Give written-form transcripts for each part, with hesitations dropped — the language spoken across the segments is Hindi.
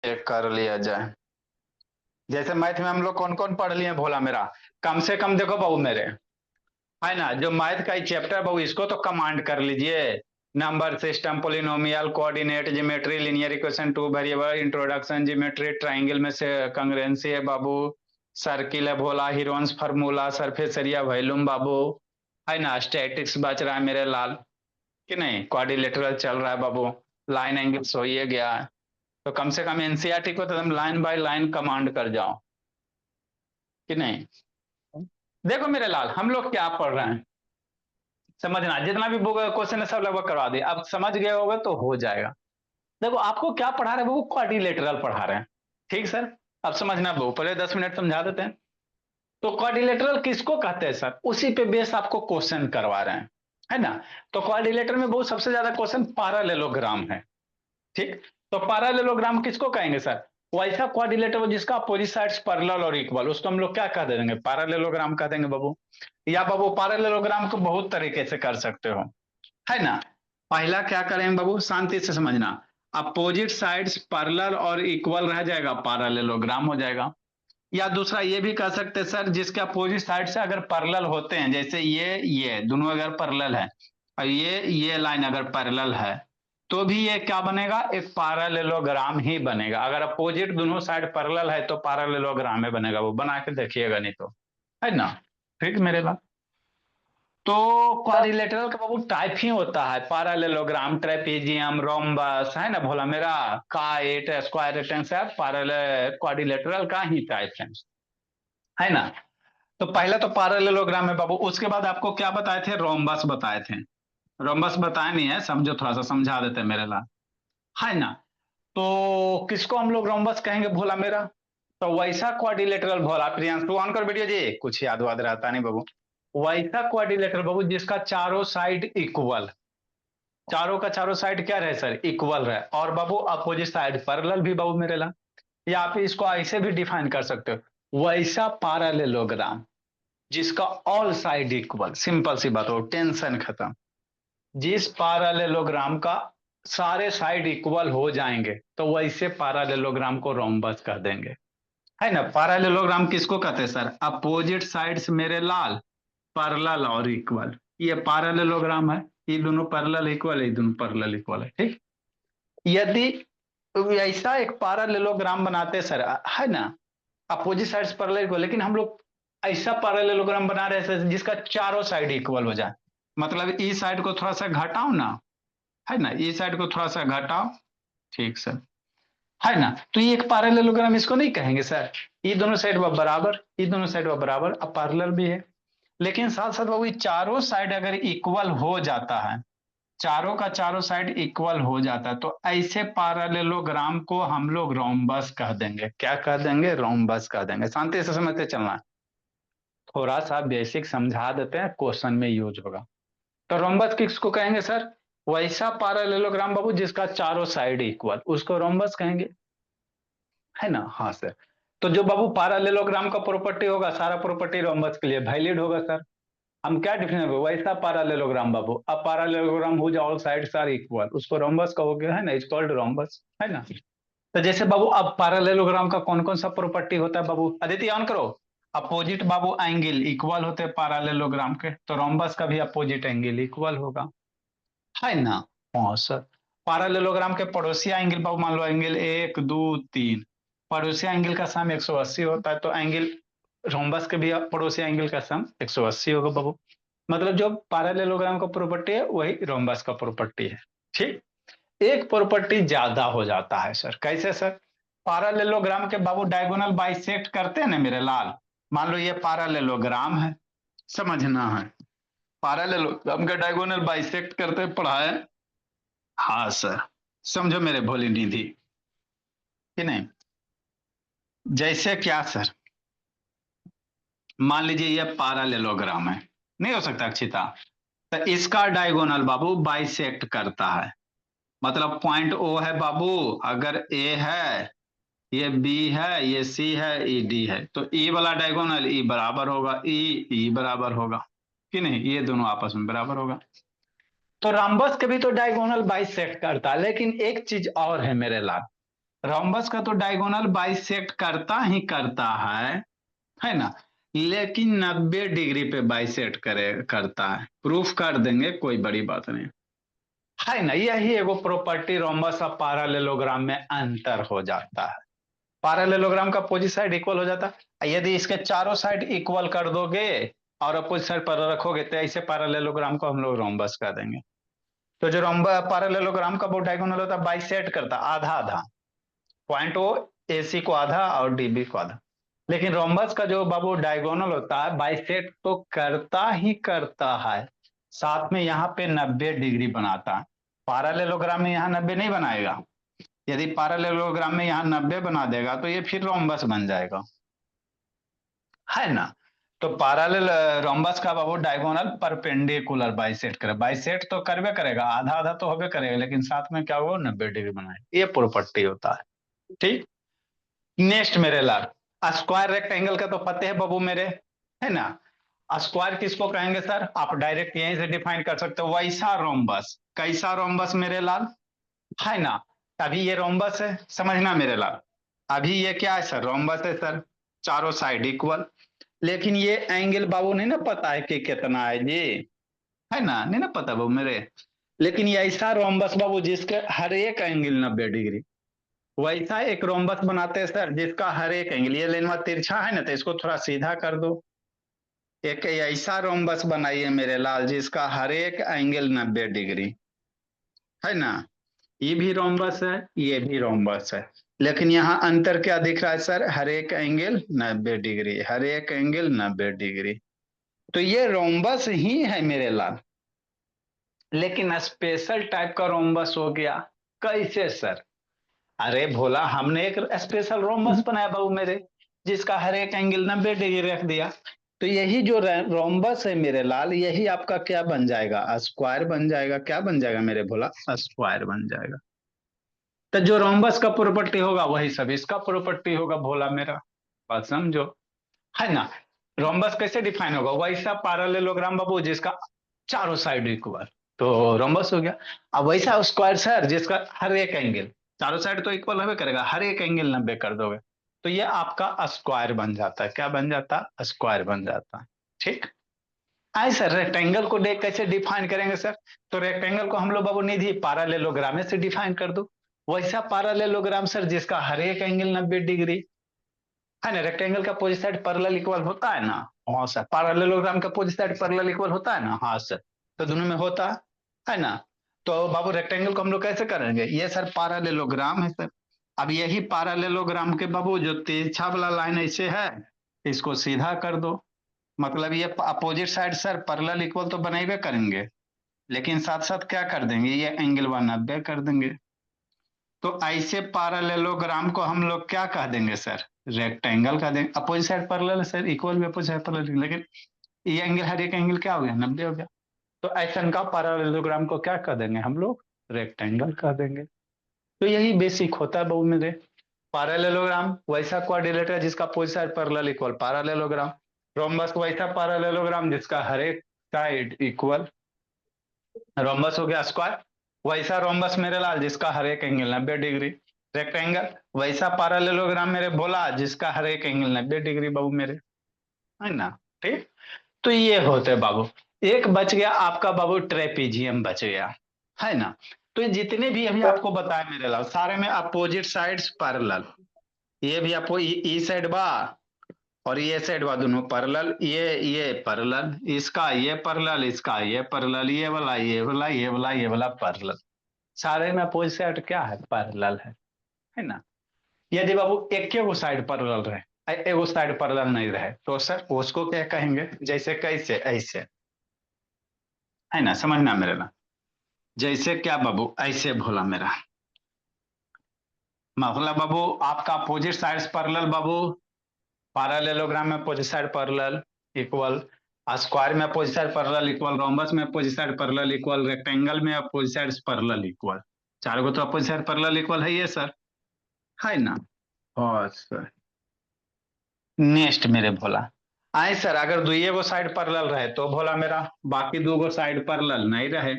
चेक कर लिया जाए। जैसे मैथ में हम लोग कौन कौन पढ़ लिए भोला मेरा, कम से कम देखो बहू मेरे, है ना, जो मैथ का चैप्टर बहू इसको तो कमांड कर लीजिए। Number system, polynomial, coordinate, geometry, linear equation, two variable, introduction, geometry, triangle में से कंग्रुएंसी है बाबू, सर्किल है भोला, Heron's formula, surface area, volume बाबू, है ना, स्टैटिक्स बच रहा है मेरे लाल, कि नहीं, क्वाड्रिलेटरल चल रहा है बाबू, लाइन एंगल्स हो ही गया है। तो कम से कम एनसीईआरटी को तो तुम लाइन बाय लाइन कमांड कर जाओ, कि नहीं। देखो मेरे लाल, हम लोग क्या पढ़ रहे हैं, समझना, जितना भी बुक क्वेश्चन है सब लगभग करवा दिए, अब समझ गए होगा तो हो जाएगा। देखो आपको क्या पढ़ा रहे हैं, वो क्वाड्रिलेटरल पढ़ा रहे हैं, ठीक सर। अब समझना वो पहले 10 मिनट समझा देते हैं। तो क्वाड्रिलेटरल किसको कहते हैं सर, उसी पे बेस आपको क्वेश्चन करवा रहे हैं, है ना। तो क्वाड्रिलेटरल में बहुत सबसे ज्यादा क्वेश्चन पैरेललोग्राम है, ठीक। तो पैरेललोग्राम किसको कहेंगे सर, वैसा क्वाड्रिलेटरल जिसका अपोजिट साइड्स पैरेलल और इक्वल, उसको हम लोग क्या कह देंगे, पैरेललोग्राम कह देंगे बाबू। या बाबू पैरेललोग्राम को बहुत तरीके से कर सकते हो, है ना। पहला क्या करें बाबू, शांति से समझना, अपोजिट साइड्स पैरेलल और इक्वल रह जाएगा, पैरेललोग्राम हो जाएगा। या दूसरा ये भी कह सकते हैं सर, जिसके अपोजिट साइड से अगर पैरेलल होते हैं, जैसे ये दोनों अगर पैरेलल है और ये लाइन अगर पैरेलल है, तो भी ये क्या बनेगा, एक पैरेललोग्राम ही बनेगा। अगर अपोजिट दोनों साइड पैरेलल है तो पैरेललोग्राम ही बनेगा, वो बना के देखिएगा नहीं तो, है ना। ठीक मेरे बात। तो क्वाड्रिलेटरल का बाबू टाइप ही होता है, पैरेललोग्राम, ट्रेपीजियम, रोम्बस, है ना भोला मेरा, kite, square rectangle, parallel quadrilateral का ही टाइप है ना। तो पहला तो पैरेललोग्राम है बाबू, उसके बाद आपको क्या बताए थे, रोम्बस बताए थे। रोम्बस बताए नहीं है, समझो, थोड़ा सा समझा देते हैं मेरे लाल, है ना। तो किसको हम लोग रोम्बस कहेंगे भोला मेरा, तो वैसा क्वाड्रिलेटरल भोला, प्रियांशु ऑन कर वीडियो जी, कुछ याद वाद रहता नहीं बाबू। वैसा क्वाड्रिलेटरल बाबू जिसका चारों साइड इक्वल, चारों का चारों साइड क्या रहे सर, इक्वल रहे, और बाबू अपोजिट साइड पैरेलल भी बाबू मेरे ला। या आप इसको ऐसे भी डिफाइन कर सकते हो, वैसा पैरेललोग्राम जिसका ऑल साइड इक्वल, सिंपल सी बात हो, टेंशन खत्म। जिस पैरेललोग्राम का सारे साइड इक्वल हो जाएंगे तो वैसे पैरेललोग्राम को रोम्बस कह देंगे, है ना। पैरेललोग्राम किसको कहते हैं सर, अपोजिट साइड्स मेरे लाल पैरेलल और इक्वल, ये पैरेललोग्राम है, ये दोनों पैरेलल इक्वल है, ये दोनों पैरेलल इक्वल है, ठीक। यदि ऐसा एक पैरेललोग्राम बनाते सर, है ना, अपोजिट साइड्स पैरेलल इक्वल, लेकिन हम लोग ऐसा पैरेललोग्राम बना रहे हैं जिसका चारों साइड इक्वल हो जाए, मतलब ई साइड को थोड़ा सा घटाओ ना, है ना, ई साइड को थोड़ा सा घटाओ, ठीक सर, है ना। तो ये एक पैरेललोग्राम इसको नहीं कहेंगे सर, ये दोनों साइड बराबर, ये दोनों साइड बराबर, अब पैरेलल भी है, लेकिन साथ साथ बाबू चारों साइड अगर इक्वल हो जाता है, चारों का चारों साइड इक्वल हो जाता है, तो ऐसे पैरेललोग्राम को हम लोग रोम्बस कह देंगे, क्या कह देंगे, रोम्बस कह देंगे। शांति से समझते चलना है, थोड़ा सा बेसिक समझा देते हैं, क्वेश्चन में यूज होगा। तो रोम्बस किसको कहेंगे सर, वैसा पैरेललोग्राम बाबू जिसका चारों साइड इक्वल, उसको रोम्बस कहेंगे, है ना। हाँ सर। तो जो बाबू पैरेललोग्राम का प्रॉपर्टी होगा, सारा प्रॉपर्टी रोम्बस के लिए वैलिड होगा सर। हम क्या डिफाइन, वैसा पैरेललोग्राम बाबू, अब पैरेललोग्राम हो जाओ, ऑल साइड्स आर इक्वल, उसको रोम्बस कहोगे, है ना, इट्स कॉल्ड रोम्बस, है ना। तो जैसे बाबू अब पैरेललोग्राम का कौन कौन सा प्रॉपर्टी होता है बाबू, अदिति ऑन करो। अपोजिट बाबू एंगल इक्वल होते हैं पैरेललोग्राम के, तो रोम्बस का भी अपोजिट एंगल इक्वल होगा, है ना। हाँ सर। पैरेललोग्राम के पड़ोसिया एंगल बाबू, मान लो एंगल 1 2 3, पड़ोसिया एंगल का सम 180 होता है, तो एंगल रोम्बस के भी पड़ोसिया एंगल का सम 180 होगा बाबू। मतलब जो पैरेललोग्राम का प्रॉपर्टी है वही रोम्बस का प्रॉपर्टी है, ठीक। एक प्रॉपर्टी ज्यादा हो जाता है सर, कैसे सर, पैरेललोग्राम के बाबू डायगोनल बाइसेक्ट करते हैं ना मेरे लाल, मान लो ये पैरेललोग्राम है, समझना है, पैरेललोग्राम का डायगोनल बाइसेक्ट करते पढ़ा है, हाँ सर, समझो मेरे भोली निधि, कि नहीं। जैसे क्या सर, मान लीजिए ये पैरेललोग्राम है, नहीं हो सकता अक्षिता, तो इसका डायगोनल बाबू बाइसेक्ट करता है, मतलब पॉइंट ओ है बाबू, अगर ए है, ये बी है, ये सी है, ई डी है, तो ई वाला डायगोनल ई बराबर होगा, ई ई बराबर होगा, कि नहीं, ये दोनों आपस में बराबर होगा। तो रम्बस के भी तो डायगोनल बाइसेक्ट करता है, लेकिन एक चीज और है मेरे लाल, रोम्बस का तो डायगोनल बाइसेक्ट करता ही करता है ना, लेकिन 90 डिग्री पे बाइसेक्ट करता है। प्रूफ कर देंगे, कोई बड़ी बात नहीं है ना। यही एगो प्रॉपर्टी रोम्बस और पैरेललोग्राम में अंतर हो जाता है। पैरेललोग्राम का अपोजिट साइड इक्वल हो जाता है, यदि इसके चारों साइड इक्वल कर दोगे और अपोजिट साइड पर रखोगे तो ऐसे पैरेललोग्राम को हम लोग रोम्बस कर देंगे। तो जो रोम्बस पैरेललोग्राम का वो डायगोनल होता है बाइसेक्ट करता आधा आधा, पॉइंट ओ एसी को आधा और डीबी को आधा। लेकिन रोम्बस का जो बाबू डायगोनल होता है बाइसेक्ट तो करता ही करता है, साथ में यहाँ पे 90 डिग्री बनाता है। पैरेललोग्राम में यहाँ 90 नहीं बनाएगा, यदि पैरेललोग्राम में यहाँ 90 बना देगा तो ये फिर रोम्बस बन जाएगा, है ना। तो पैरेलल रोम्बस का बाबू डायगोनल परपेंडिकुलर बाइसेक्ट करे, बाइसेक्ट तो करबे करेगा, आधा आधा तो होबे करेगा, लेकिन साथ में क्या होगा 90 डिग्री बनाएगा, ये प्रॉपर्टी होता है। ठीक, नेक्स्ट मेरे लाल, स्क्वायर रेक्टेंगल का तो पते है बाबू मेरे, है ना। स्क्वायर किसको कहेंगे सर, आप डायरेक्ट यहीं से डिफाइन कर सकते हो, वैसा रोम्बस। कैसा रोम्बस मेरे लाल, है ना। अभी ये रोम्बस है, समझना मेरे लाल, अभी ये क्या है सर, रोम्बस है सर, चारों साइड इक्वल, लेकिन ये एंगल बाबू नहीं ना पता है कि कितना है जी, है ना, नहीं ना पता बाबू मेरे। लेकिन ये ऐसा रोम्बस बाबू जिसके हर एक एंगल 90 डिग्री, वैसा एक रोम्बस बनाते हैं सर जिसका हर एक एंगल, ये लेनवा तिरछा है ना तो इसको थोड़ा सीधा कर दो, एक ऐसा रोम्बस बनाइए मेरे लाल जिसका हर एक एंगल 90 डिग्री, है ना। ये भी रोम्बस है, ये भी रोम्बस है, लेकिन यहाँ अंतर क्या दिख रहा है सर, हर एक एंगल 90 डिग्री, हर एक एंगल 90 डिग्री। तो ये रोम्बस ही है मेरे लाल, लेकिन स्पेशल टाइप का रोम्बस हो गया। कैसे सर, अरे भोला हमने एक स्पेशल रोम्बस बनाया बाबू मेरे, जिसका हर एक एंगल 90 डिग्री रख दिया। तो यही जो रोम्बस है मेरे लाल, यही आपका क्या बन जाएगा, स्क्वायर बन जाएगा। क्या बन जाएगा मेरे भोला, स्क्वायर बन जाएगा। तो जो रोम्बस का प्रॉपर्टी होगा वही सब इसका प्रॉपर्टी होगा भोला मेरा, बात समझो, है ना। रोम्बस कैसे डिफाइन होगा, वैसा पैरेललोग्राम बाबू जिसका चारों साइड इक्वल, तो रोम्बस हो गया। अब वैसा स्क्वायर सर जिसका हर एक एंगल, चारों साइड तो इक्वल होवे करेगा, हर एक एंगल 90 कर दोगे तो ये आपका स्क्वायर बन जाता है। क्या बन जाता है, स्क्वायर बन जाता है। ठीक, आए सर रेक्टेंगल को देख कैसे डिफाइन करेंगे सर, तो रेक्टेंगल को हम लोग बाबू निधि पैरेललोग्राम से डिफाइन कर दो, वैसा पैरेललोग्राम सर जिसका हर एक एंगल 90 डिग्री, है ना। रेक्टेंगल का अपोजिट साइड पैरेलल इक्वल होता है ना, हाँ सर। पैरेललोग्राम का अपोजिट साइड पैरेलल इक्वल होता है ना, हाँ सर। तो दोनों में होता है ना। तो बाबू रेक्टेंगल को हम लोग कैसे करेंगे, ये सर पैरेललोग्राम है सर। अब यही पैरेललोग्राम के बाबू जो तिरछा वाला लाइन ऐसे है, इसको सीधा कर दो, मतलब ये opposite side sir parallel equal तो बनेबे करेंगे, लेकिन साथ साथ क्या कर देंगे, ये एंगल 90 कर देंगे। तो ऐसे पैरेललोग्राम को हम लोग क्या कह देंगे सर, रेक्टेंगल कह देंगे। Opposite side parallel sir, equal भी अपोजिट साइड पैरेलल, लेकिन ये एंगल हर एक एंगल क्या हो गया, 90 हो गया। तो ऐसा का पैरेललोग्राम को क्या कह देंगे हम लोग, रेक्टेंगल कह देंगे। तो यही बेसिक होता है बहु मेरे, पैरेललोग्राम वैसा क्वाड्रिलेटरल जिसका opposite side parallel equal parallelogram, rhombus वैसा पैरेललोग्राम जिसका हर एक साइड इक्वल, रोम्बस हो गया स्क्वायर। वैसा रोम्बस मेरे लाल जिसका हर एक एंगल 90 डिग्री, रेक्टेंगल वैसा पैरेललोग्राम मेरे भोला जिसका हर एक एंगल 90 डिग्री बाबू मेरे, है ना। ठीक, तो ये होते बाबू, एक बच गया आपका बाबू ट्रेपीजियम बच गया, है ना। तो ये जितने भी अभी आपको बताए मेरे लाल सारे में अपोजिट साइड्स पैरेलल, ये भी आपको ई साइड बा और ये साइड बा दोनों पैरेलल, ये पैरेलल, इसका ये पैरेलल, इसका ये पैरेलल, ये वाला ये वाला ये वाला ये वाला पैरेलल, सारे में अपोजिट साइड क्या है, पैरेलल है ना। यदि बाबू एक वो साइड पैरेलल रहे, एगो साइड पैरेलल नहीं रहे, तो सर उसको क्या कहेंगे, जैसे कैसे ऐसे, है ना, समझना मेरे ना। जैसे क्या बाबू, ऐसे भोला मेरा मतलब बाबू आपका अपोजिट साइड पैरेलल बाबू, पैरेललोग्राम में opposite side parallel equal, square में opposite side parallel equal, rhombus में opposite side parallel equal, rectangle में अपोजिट साइड पैरेलल इक्वल, चार को तो अपोजिट साइड पैरेलल इक्वल है ये सर, है ना। और सर नेक्स्ट मेरे भोला, आए सर अगर दुइये गो साइड पैरेलल रहे तो भोला मेरा, बाकी दो गो साइड पैरेलल नहीं रहे,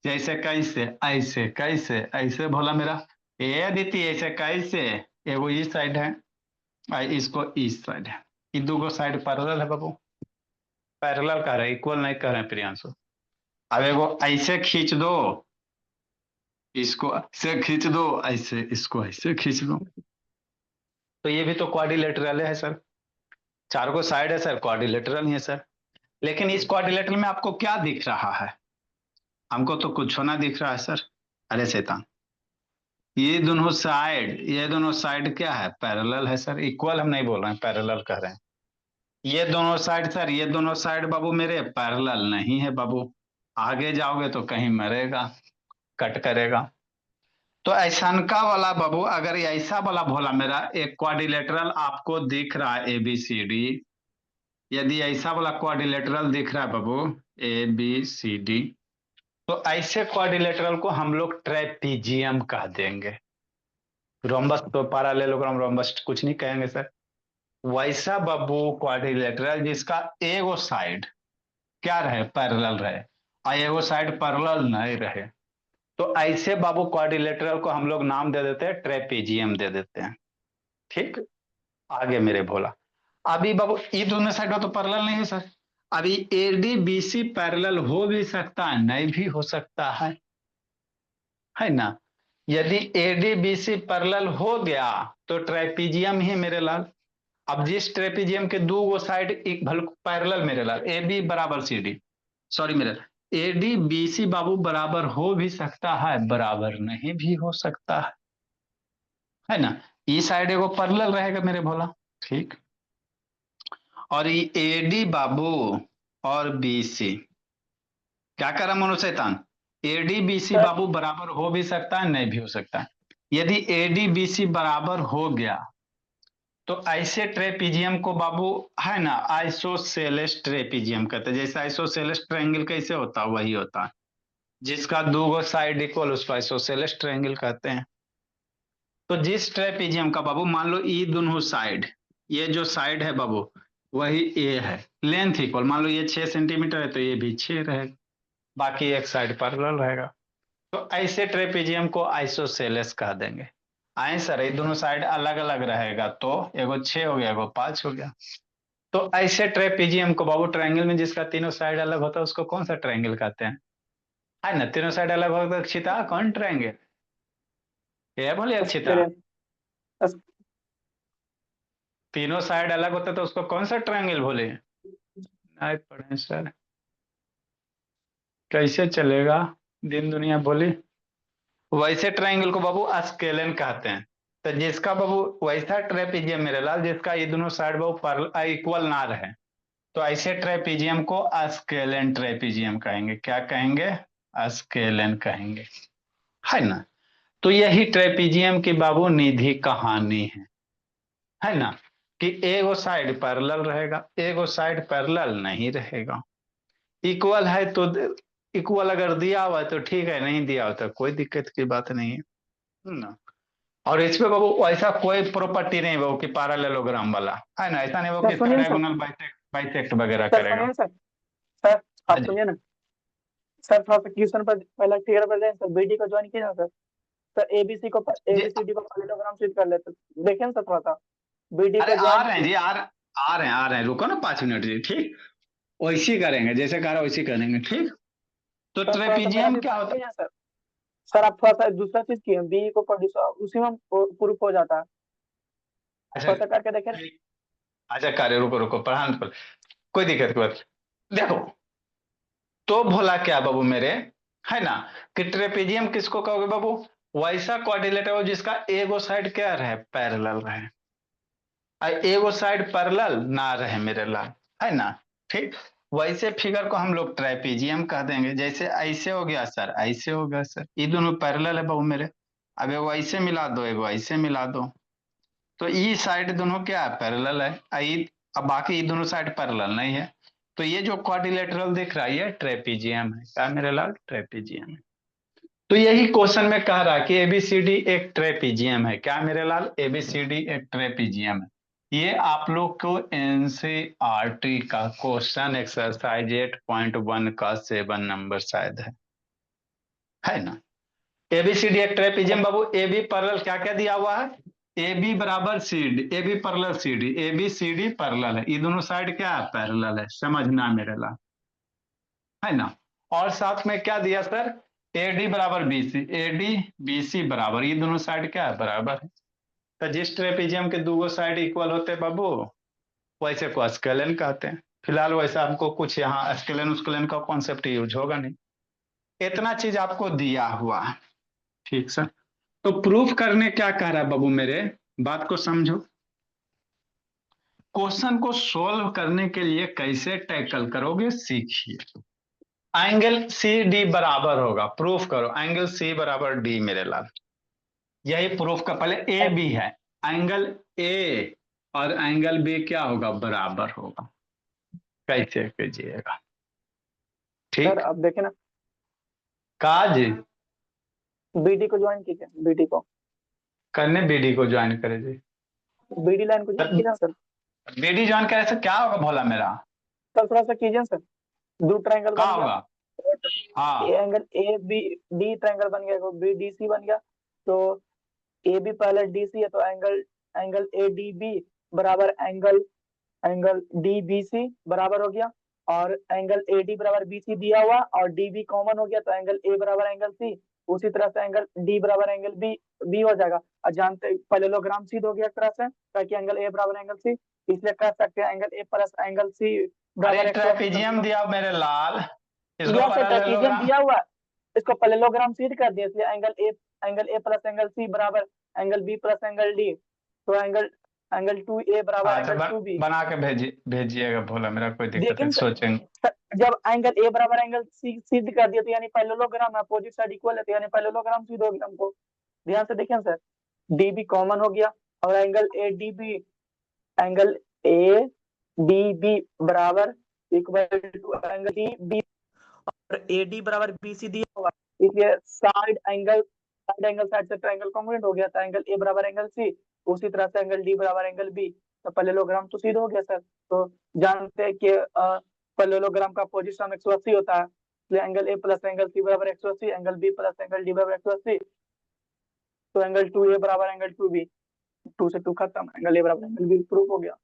जैसे कैसे ऐसे कैसे ऐसे भोला मेरा, ये अदिति ऐसे कैसे, एगो इस साइड है और इसको इस साइड है, ये दोनों साइड पैरेलल है बाबू, पैरेलल कह रहे इक्वल नहीं कह रहे हैं प्रियांशु। अब एगो ऐसे खींच दो, इसको ऐसे खींच दो, ऐसे इसको ऐसे खींच दो, तो ये भी तो क्वाड्रिलेटरल है सर, चार को साइड है सर, क्वाड्रिलेटरल ही है सर। लेकिन इस क्वाड्रिलेटरल में आपको क्या दिख रहा है? हमको तो कुछ होना दिख रहा है सर। अरे शैतान, ये दोनों साइड क्या है? पैरेलल है सर, इक्वल हम नहीं बोल रहे हैं, पैरेलल कह रहे हैं। ये दोनों साइड सर, ये दोनों साइड बाबू मेरे पैरेलल नहीं है बाबू, आगे जाओगे तो कहीं मरेगा, कट करेगा। तो ऐसा वाला बाबू, अगर ऐसा वाला भोला मेरा एक क्वाड्रिलेटरल आपको दिख रहा है ABCD, यदि ऐसा वाला क्वाड्रिलेटरल दिख रहा है बाबू ABCD, तो ऐसे क्वाड्रिलेटरल को हम लोग ट्रेपीजियम कह देंगे। रोम्बस तो पैरेललोग्राम रोम्बस कुछ नहीं कहेंगे सर। वैसा बाबू क्वाड्रिलेटरल जिसका एगो साइड क्या रहे? पैरेलल रहे, और एगो साइड पैरेलल नहीं रहे, तो ऐसे बाबू क्वाड्रिलेटरल को हम लोग नाम दे देते हैं ट्रेपीजियम दे देते हैं। ठीक, आगे मेरे भोला, अभी बाबू ये दोनों साइड में तो पैरेलल नहीं है सर, अभी ADBC पैरेलल हो भी सकता है, नहीं भी हो सकता है ना। यदि ADBC पैरेलल हो गया तो ट्रेपीजियम ही मेरे लाल। अब जिस ट्रेपीजियम के दो वो साइड एक भल पैरेलल मेरे लाल, AB बराबर CD, सॉरी मेरे ADBC बाबू बराबर हो भी सकता है, बराबर नहीं भी हो सकता है ना। ई साइड एगो पैरेलल रहेगा मेरे भोला, ठीक। और ये AD बाबू और BC क्या करा मनोशैतान, ADBC सर बाबू बराबर हो भी सकता है, नहीं भी हो सकता है। यदि ADBC बराबर हो गया तो ऐसे ट्रेपीजियम को बाबू है ना आइसोसेलेस ट्रेपीजियम कहते हैं। जैसे आइसोसेलेस ट्रायंगल कैसे होता है, वही होता है, जिसका दो साइड इक्वल उसको आइसोसेलेस ट्रायंगल कहते हैं। तो जिस ट्रेपीजियम का बाबू मान लो ये दोनों साइड, ये जो साइड है बाबू वही ए है, लेंथ इक्वल, मान लो ये 6 सेंटीमीटर है तो ये भी 6 रहेगा, बाकी एक साइड पैरेलल रहेगा, तो ऐसे ट्रेपीजियम को आइसोसेलेस कह देंगे। आए सर, ये दोनों साइड अलग अलग रहेगा तो एगो 6 हो गया, एगो 5 हो गया। तो ऐसे ट्रेपीजियम को बाबू ट्रायंगल में जिसका तीनों साइड अलग होता है उसको कौन सा ट्रायंगल कहते हैं? है ना, तीनों साइड अलग होता है, अक्षिता कौन ट्रायंगल? ये बोले अक्षिता, एक्सपीरियंस। तीनों साइड अलग होता है तो उसको कौन सा ट्रायंगल बोले? नहीं पढ़े सर, कैसे चलेगा, दिन दुनिया बोली। वैसे ट्रायंगल को बाबू स्केलन कहते हैं। तो जिसका बाबू वैसा ट्रेपीजियम मेरे लाल जिसका ये दोनों साइड बाबू इक्वल ना रहे, तो ऐसे ट्रेपीजियम को स्केलन ट्रेपीजियम कहेंगे। क्या कहेंगे? स्केलन कहेंगे, है ना। तो यही ट्रेपीजियम की बाबू निधि कहानी है ना, कि एगो साइड पैरेलल रहेगा, एगो साइड पैरेलल नहीं रहेगा। इक्वल है तो इक्वल अगर दिया हुआ है तो ठीक है, नहीं दिया हुआ तो कोई दिक्कत की बात नहीं है ना। और इस पे बाबू ऐसा कोई प्रॉपर्टी नहीं बाबू कि पैरेललोग्राम वाला, है ना, ऐसा नहीं बाबू सर कि सुनिए सर। डायगोनल बाइसेक्ट बाइसेक्ट वगैरह सर करेगा। सुनिए सर। सर हाँ आप जी। सुनिए ना। सर थोड़ा सा क्वेश्चन पर पहले क्लियर कर दें सर, BD को ज्वाइन किया ना सर। सर जी, ABCD को पैरेललोग्राम स्विच कर लेते, देखें ना सर थोड़ा सा BD अरे को आ ज्वाइन रहे हैं किया। जी, आ रहे हैं, रुको ना 5 मिनट जी, ठीक। वैसी करेंगे जैसे कह रहा वैसी करेंगे, ठीक। तो सर थोड़ा सा मेरा ट्रेपीजियम भी क्या होता समझिए ना सर। सर आप थोड़ा सा दूसरा चीज किए, बी को प्रोड्यूस उसी में प्रूफ हो जाता है। है? अच्छा, थोड़ा सा करके देखें ना। ठीक। अच्छा कार्य, रुको रुको पढ़ान पर, कोई दिक्कत की बात। देखो, तो भोला क्या बाबू मेरे, है ना, कि ट्रेपीजियम किसको कहोगे बाबू? वैसा क्वाड्रिलेटर हो जिसका एगो साइड क्या रहे? पैरेलल रहे, एगो साइड पैरेलल ना रहे मेरे लाल, है ना, ठीक। वैसे फिगर को हम लोग ट्राइपीजियम कह देंगे। जैसे ऐसे हो गया सर, ऐसे हो गया सर, ये दोनों पैरेलल है बाबू मेरे। अब एगो ऐसे मिला दो, एगो ऐसे मिला दो, तो ये साइड दोनों क्या है? पैरेलल है। अब बाकी ये दोनों साइड पैरेलल नहीं है, तो ये जो क्वाड्रिलेटरल दिख रहा है ये ट्रेपीजियम है। क्या मेरे लाल? ट्रेपीजियम है। तो यही क्वेश्चन में कह रहा है कि ABCD एक ट्रेपीजियम है। क्या मेरे लाल? ABCD एक ट्रेपीजियम है। ये आप लोग को NCERT का क्वेश्चन एक्सरसाइज 8.1 का 7 नंबर शायद है ना। एबीसीडी एक ट्रेपीजियम बाबू, ए बी पैरेलल क्या क्या दिया हुआ है, ए बी बराबर C D, A B parallel C D, A B C D parallel है, ये दोनों साइड क्या है, पैरेलल है, समझना मेरे ला, है ना। और साथ में क्या दिया सर, ए डी बराबर B C, A D B C बराबर, ये दोनों साइड क्या है, बराबर है। तो जिस ट्रेपीजियम के दो साइड इक्वल होते हैं बाबू, वैसे को स्केलन कहते हैं। फिलहाल वैसा हमको कुछ यहाँ स्केलन उसकेलन का कॉन्सेप्ट यूज होगा नहीं, इतना चीज आपको दिया हुआ है, ठीक सर। तो प्रूफ करने क्या कह रहा है बाबू मेरे, बात को समझो। क्वेश्चन को सोल्व करने के लिए कैसे टैकल करोगे सीखिए। एंगल सी डी बराबर होगा, प्रूफ करो एंगल सी बराबर डी मेरे लाल, यही प्रूफ का, पहले ए बी है, एंगल ए और एंगल बी क्या होगा, बराबर होगा, कैसे कीजिएगा, सर ठीक। अब देखे ना, काज बीडी को ज्वाइन कीजिए, बीडी को, करने बीडी को ज्वाइन करे जी, बीडी लाइन को ज्वाइन कीजिए सर। बीडी ज्वाइन करे से क्या होगा भोला मेरा, सर थोड़ा सा कीजिए सर, दो ट्रायंगल क्या बन गया, होगा, हाँ angle A B D triangle बन गया, बी डी सी बन गया, तो ए बी पहले डी सी है, तो angle angle A D B बराबर angle angle D B C बराबर हो गया, और एंगल ए डी बराबर बी सी दिया हुआ और डी बी कॉमन हो गया, तो एंगल ए बराबर एंगल सी, उसी तरह से एंगल डी बराबर एंगल बी बी हो जाएगा। और जानते पैरेललोग्राम सिद्ध हो गया एक तरह से, ताकि एंगल ए बराबर एंगल सी, इसलिए कह सकते हैं angle A plus angle C अरे बराबर ट्रेपीजियम दिया मेरे लाल, इसको यह ट्रेपीजियम पैरेललोग्राम, दिया हुआ, इसको पैरेललोग्राम सिद्ध कर दिया, इसलिए angle A plus angle C बराबर angle B plus angle D, तो एंगल एंगल टू ए बराबर अच्छा एंगल टू बी। बना के भेजिएगा भोला मेरा, कोई दिक्कत नहीं, लेकिन सोचेंगे। जब एंगल ए बराबर एंगल सी सिद्ध कर दिया, तो यानी पैरेललोग्राम अपोजिट साइड इक्वल है, तो यानी पैरेललोग्राम सिद्ध हो गया हमको। ध्यान से देखें सर, डी बी कॉमन हो गया, और angle A D B, angle A D B बराबर equal to angle D B, और ए डी बराबर बी सी दिया हुआ, इसलिए साइड से ट्रायंगल कॉन्ग्रुएंट हो गया, था एंगल ए बराबर एंगल सी, उसी तरह से एंगल डी बराबर एंगल बी, तो पैरेललोग्राम तो सिद्ध हो गया सर। तो जानते हैं कि पैरेललोग्राम का पोजीशन 180 होता है, इसलिए angle A plus angle C बराबर 180, angle B plus angle D बराबर 180, तो एंगल टू ए बराबर एंगल टू बी, टू से टू खत्म, एंगल ए बराबर एंगल बी प्रूफ हो गया।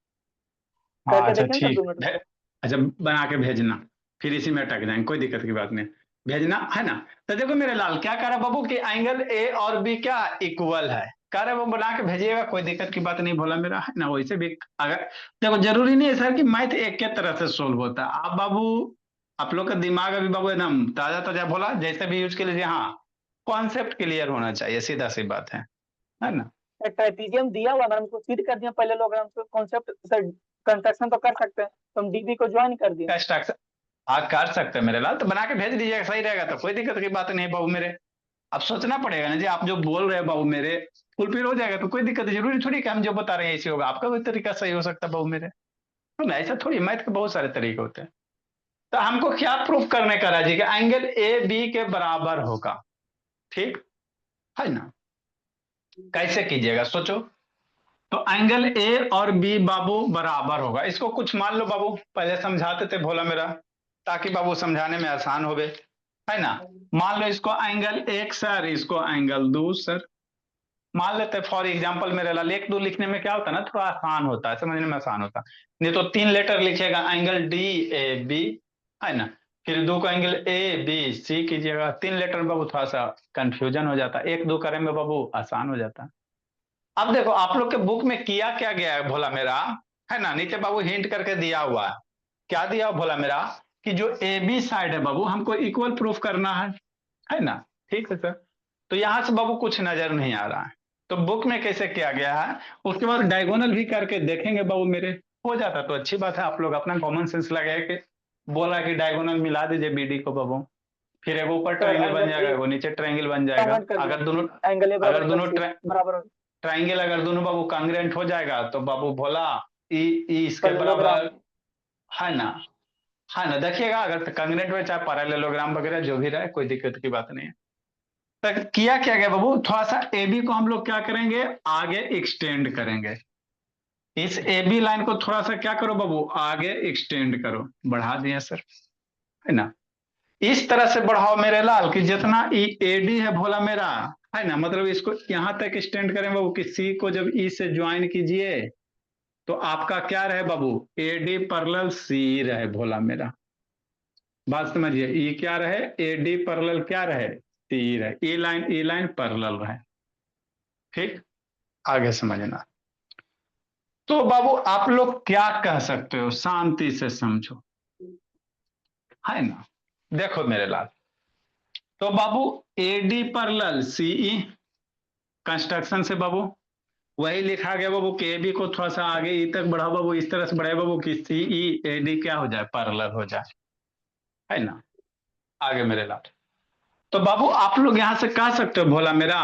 हाँ करके अच्छा देखें सर ठीक 2 मिनट में। अच्छा बना के भेजना, फिर इसी में अटक जाएंगे, कोई दिक्कत की बात नहीं, भेजना है ना। तो देखो मेरे लाल क्या कह रहा बाबू कि एंगल ए और बी क्या इक्वल है, कह रहे वो बना के भेजिएगा, कोई दिक्कत की बात नहीं भोला मेरा, है ना। वैसे भी अगर देखो जरूरी नहीं है सर कि मैथ एक के तरह से सोल्व होता है, आप बाबू आप लोग का दिमाग अभी बाबू एकदम ताजा ताजा, भोला जैसे भी यूज के लीजिए, हाँ कॉन्सेप्ट क्लियर होना चाहिए, सीधा सी बात है ना। ट्राइपीजियम दिया हुआ, मैंने उसको सिद्ध कर दिया पैरेललोग्राम से, कॉन्सेप्ट सर कंस्ट्रक्शन तो कर सकते हैं, तो हम डीबी को ज्वाइन कर दिए। कंस्ट्रक्शन आप कर सकते हैं मेरे लाल, तो बना के भेज दीजिएगा, सही रहेगा, तो कोई दिक्कत की बात नहीं बाबू मेरे। अब सोचना पड़ेगा ना जी, आप जो बोल रहे हैं बाबू मेरे फुलफिल हो जाएगा तो कोई दिक्कत नहीं, जरूरी थोड़ी कि हम जो बता रहे हैं ऐसे होगा, आपका कोई तरीका सही हो सकता है बाबू मेरे, तो ना ऐसा थोड़ी, मैथ के बहुत सारे तरीके होते हैं। तो हमको क्या प्रूफ करने का राजी कि एंगल ए बी के बराबर होगा, ठीक है ना। कैसे कीजिएगा सोचो, तो एंगल ए और बी बाबू बराबर होगा, इसको कुछ मान लो बाबू, पहले समझाते थे भोला मेरा, ताकि बाबू समझाने में आसान हो, है ना। मान लो इसको एंगल एक सर, इसको एंगल दो सर, मान लेते फॉर एग्जांपल मेरे लाल, एक दो लिखने में क्या होता है ना, थोड़ा आसान होता है, समझने में आसान होता है, नहीं तो 3 लेटर लिखेगा एंगल डी ए बी, है ना, फिर दो का एंगल ए बी सी कीजिएगा, 3 लेटर में बाबू थोड़ा सा कंफ्यूजन हो जाता है, एक दो करें में बाबू आसान हो जाता है। अब देखो आप लोग के बुक में किया क्या गया है भोला मेरा, है ना, नीचे बाबू हिंट करके दिया हुआ है, क्या दिया भोला मेरा कि जो ए बी साइड है बाबू हमको इक्वल प्रूफ करना है ना, ठीक है सर। तो यहां से बाबू कुछ नजर नहीं आ रहा है, तो बुक में कैसे किया गया है, उसके बाद डायगोनल भी करके देखेंगे बाबू मेरे, हो जाता तो अच्छी बात है, आप लोग अपना कॉमन सेंस लगा के बोला कि डायगोनल मिला दीजिए बीडी को बाबू, फिर एगो ऊपर ट्रायंगल बन जाएगा, एगो नीचे ट्रायंगल बन जाएगा, अगर दोनों एंगल ए अगर दोनों बराबर ट्रायंगल अगर दोनों बाबू कांग्रेंट हो जाएगा तो बाबू भोला ई इसके बराबर, है ना, है ना। देखिएगा अगर कांग्रेंट में चाहे पैरेललोग्राम वगैरह जो भी रहे, कोई दिक्कत की बात नहीं है। तो किया क्या गया बाबू, थोड़ा सा ए बी को हम लोग क्या करेंगे, आगे एक्सटेंड करेंगे, इस ए बी लाइन को थोड़ा सा क्या करो बाबू, आगे एक्सटेंड करो, बढ़ा दिया सर, है ना। इस तरह से बढ़ाओ मेरे लाल कि जितना एडी है भोला मेरा, है ना, मतलब इसको यहां तक एक्सटेंड करें बाबू कि सी को जब ई से ज्वाइन कीजिए तो आपका क्या रहे बाबू, एडी पैरेलल सी रहे भोला मेरा। बात समझिए, ई क्या रहे, एडी पैरेलल क्या रहे, सी रहे, ई लाइन पैरेलल रहे। ठीक, आगे समझना। तो बाबू आप लोग क्या कह सकते हो, शांति से समझो, है ना। देखो मेरे लाल, तो बाबू एडी पैरेलल सीई कंस्ट्रक्शन से बाबू वही लिखा गया बाबू के बी को थोड़ा सा आगे ई तक बढ़ाओ बाबू, इस तरह से बढ़ाए बाबू कि सीई एडी क्या हो जाए, पैरेलल हो जाए, है ना। आगे मेरे लाल, तो बाबू आप लोग यहां से कह सकते हो भोला मेरा,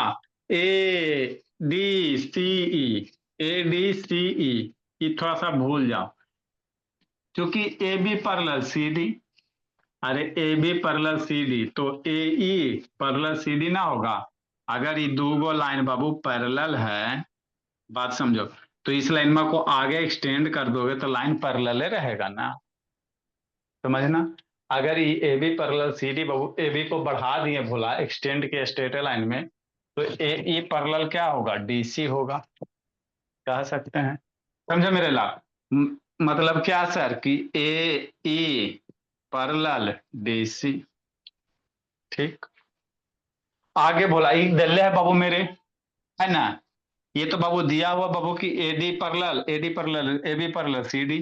ए डी सी ई, ए डी सी ई, ये थोड़ा सा भूल जाओ क्योंकि A B parallel C D, अरे A B parallel C D तो A E parallel C D ना होगा। अगर ये दो लाइन बाबू पैरेलल है, बात समझो, तो इस लाइन में को आगे एक्सटेंड कर दोगे तो लाइन पैरेलल रहेगा ना, समझना। अगर ये A B parallel C D बाबू ए बी को बढ़ा दिए भोला एक्सटेंड के स्ट्रेट लाइन में, तो ए ई पैरेलल क्या होगा, डी सी होगा, कह सकते हैं। समझो मेरे लाल, मतलब क्या सर कि ए ई पैरेलल डी सी। ठीक, आगे बोला ये दिल्ले है बाबू मेरे, है ना। ये तो बाबू दिया हुआ बाबू की AD parallel A B parallel C D,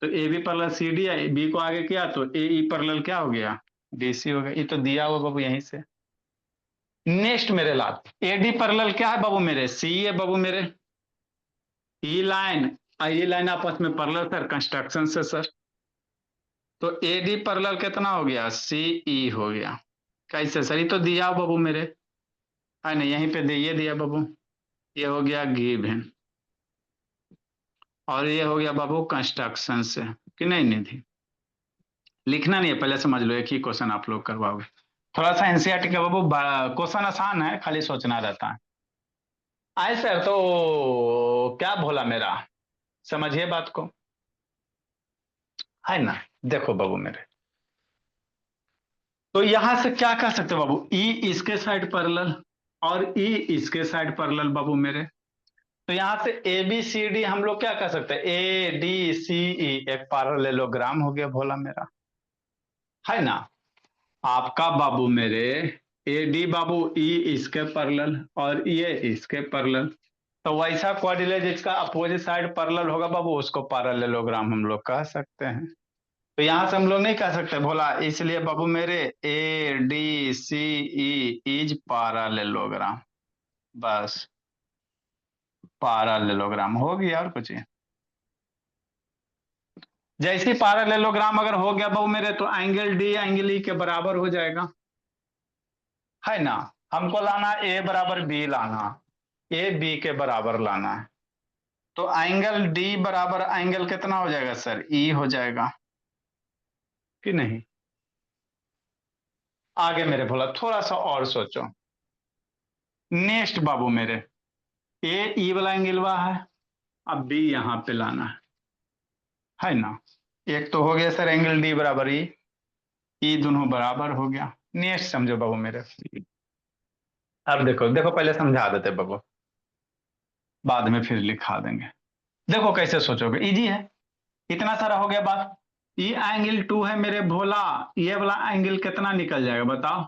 तो A B parallel C D है, बी को आगे किया तो ए ई पैरेलल क्या हो गया, डी सी हो गया। ये तो दिया हुआ बाबू यहीं से। नेक्स्ट मेरे लाल, एडी पैरेलल क्या है बाबू मेरे, सी है बाबू मेरे, ई लाइन ये लाइन आपस में पैरेलल सर कंस्ट्रक्शन से सर, तो एडी पैरेलल कितना हो गया, सी ई हो गया। कैसे सर, ये तो दिया हुआ बाबू मेरे, है ना, यहीं पे ये दिया बाबू, ये हो गया गिवन, और ये हो गया बाबू कंस्ट्रक्शन से, कि नहीं निधि, लिखना नहीं है, पहले समझ लो, एक ही क्वेश्चन आप लोग करवाओगे। थोड़ा सा एनसीईआरटी का बाबू क्वेश्चन आसान है, खाली सोचना रहता है। आए सर, तो क्या भोला मेरा, समझिए बात को, है ना। देखो बाबू मेरे, तो यहां से क्या कह सकते हो बाबू, ई इसके साइड पैरेलल और ई इसके साइड पैरेलल बाबू मेरे, तो यहां से ए बी सी डी हम लोग क्या कह सकते हैं, ए डी सी ई एक पैरेललोग्राम हो गया भोला मेरा, है ना। आपका बाबू मेरे ए डी बाबू ई इसके पैरेलल और ये इसके पैरेलल, तो वैसा कोऑर्डिनेट जिसका अपोजिट साइड पैरेलल होगा बाबू उसको पैरेललोग्राम हम लोग कह सकते हैं। तो यहां से हम लोग नहीं कह सकते भोला, इसलिए बाबू मेरे A D C E is parallelogram, बस पैरेललोग्राम हो गया, और कुछ। जैसे पैरेललोग्राम अगर हो गया बाबू मेरे, तो एंगल डी एंगल ई के बराबर हो जाएगा, है ना। हमको लाना ए बराबर बी लाना, ए बी के बराबर लाना है, तो एंगल डी बराबर एंगल कितना हो जाएगा सर, ई हो जाएगा, कि नहीं। आगे मेरे भोला थोड़ा सा और सोचो। नेक्स्ट बाबू मेरे, ए ई वाला एंगल हुआ है, अब बी यहां पे लाना है ना। एक तो हो गया सर एंगल डी बराबर ई दोनों बराबर हो गया। नेक्स्ट समझो बाबू मेरे, अब देखो देखो पहले समझा देते बाबू, बाद में फिर लिखा देंगे। देखो कैसे सोचोगे, इजी है, इतना सारा हो गया बात। ये एंगल 2 है मेरे भोला, ये वाला एंगल कितना निकल जाएगा बताओ,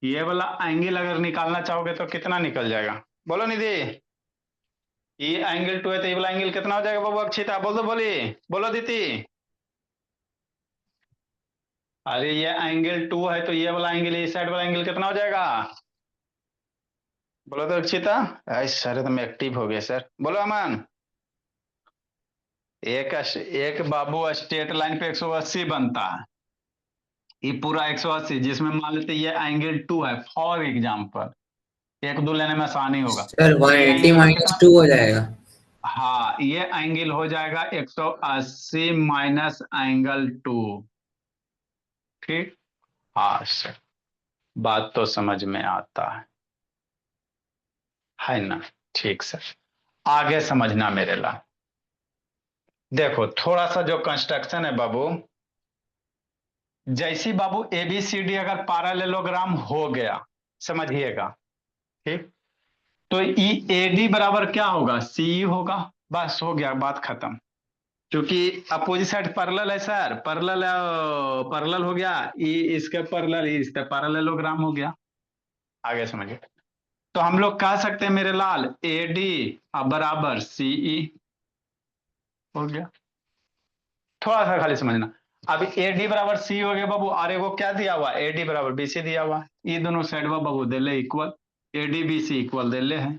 ये वाला एंगल अगर निकालना चाहोगे तो कितना निकल जाएगा, बोलो निधि। ये एंगल 2 है तो ये वाला एंगल कितना हो जाएगा बाबू, अक्षिता बोल दो, बोली बोलो दीदी। अरे ये एंगल 2 है तो ये वाला एंगल, इस साइड वाला एंगल कितना हो जाएगा, बोलो तो अक्षिता। सर तुम एक्टिव हो गए सर, बोलो अमन। एक बाबू स्ट्रेट लाइन पे 180 बनता है, ये पूरा 180, जिसमें मान लेते ये एंगल 2 है फॉर एग्जांपल, एक दो लेने में आसानी होगा। सर तो ये 180 एंगल माइनस कितना, 2 हो जाएगा। हाँ ये एंगल हो जाएगा 180 माइनस एंगल 2। ठीक, हाँ सर, बात तो समझ में आता है ना। ठीक सर, आगे समझना मेरे ला। देखो थोड़ा सा जो कंस्ट्रक्शन है बाबू, जैसी बाबू ABCD अगर पैरेललोग्राम हो गया, समझिएगा, ठीक, तो EAD बराबर क्या होगा, CE होगा। बस हो गया, बात खत्म। क्योंकि अपोजिट साइड पैरेलल है सर, पैरेलल पैरेलल हो गया, इसके पैरेलल इसका पैरेललोग्राम हो गया। आगे समझिए, तो हम लोग कह सकते हैं मेरे लाल AD बराबर CE हो गया। थोड़ा सा खाली समझना, अब AD बराबर C हो गया बाबू, और एगो क्या दिया हुआ, AD बराबर BC दिया हुआ, ये दोनों साइड बाबू दे ले इक्वल, AD BC इक्वल दे ले है।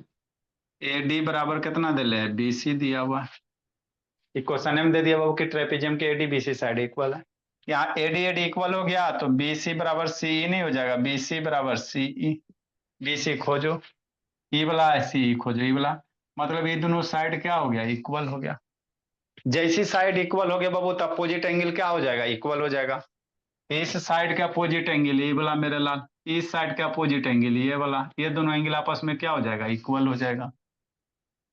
AD बराबर कितना दे ले है, BC दिया हुआ, क्वेश्चन में दे दिया बाबू कि ट्रेपेजियम के AD BC साइड इक्वल है। यहाँ AD इक्वल हो गया तो BC बराबर CE नहीं हो जाएगा, BC बराबर CE, BC खोजो, ई वाला CE खोजो, ई वाला, मतलब ये दोनों साइड क्या हो गया, इक्वल हो गया। जैसी साइड इक्वल हो गया बाबू तो अपोजिट एंगल क्या हो जाएगा, इक्वल हो जाएगा। इस साइड का अपोजिट एंगल ये वाला मेरे लाल, इस साइड का अपोजिट एंगल ये वाला, ये दोनों एंगल आपस में क्या हो जाएगा, इक्वल हो जाएगा।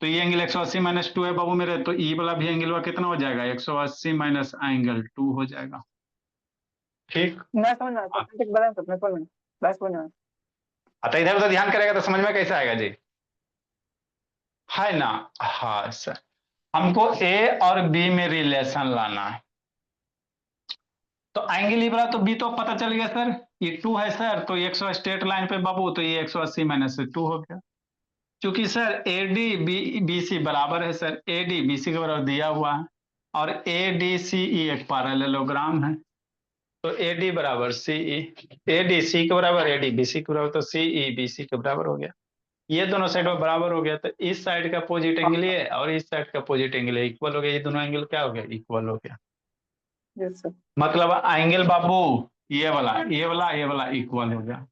तो ये एंगल 180 माइनस 2 है बाबू मेरे, तो ई वाला भी एंगल कितना हो जाएगा, 180 माइनस एंगल 2 हो जाएगा। ठीक, मैं समझ में आया, तो बैलेंस अपने समझ में, मैं समझ में आया। अतः इधर उधर ध्यान करेगा तो समझ में कैसे आएगा जी, है ना। हाँ सर, हमको A और B में रिलेशन लाना है, तो एंगल ई वाला तो B तो पता चल गया सर, ये 2 है सर, तो 100 स्ट्रेट लाइन पे बाबू, तो ये 180 माइनस 2 हो गया। क्योंकि सर AD BC बराबर है सर, AD BC के बराबर दिया हुआ है, और ADCE एक पैरेललोग्राम है, तो AD बराबर CE, ADC के बराबर AD BC के बराबर, तो CE BC के बराबर हो गया। ये दोनों साइड में बराबर हो गया, तो इस साइड का अपोजिट एंगल ये और इस साइड का अपोजिट एंगल इक्वल हो गया, ये दोनों एंगल क्या हो गया, इक्वल हो गया। Yes sir. मतलब एंगल बाबू ये वाला ये वाला ये वाला इक्वल हो गया।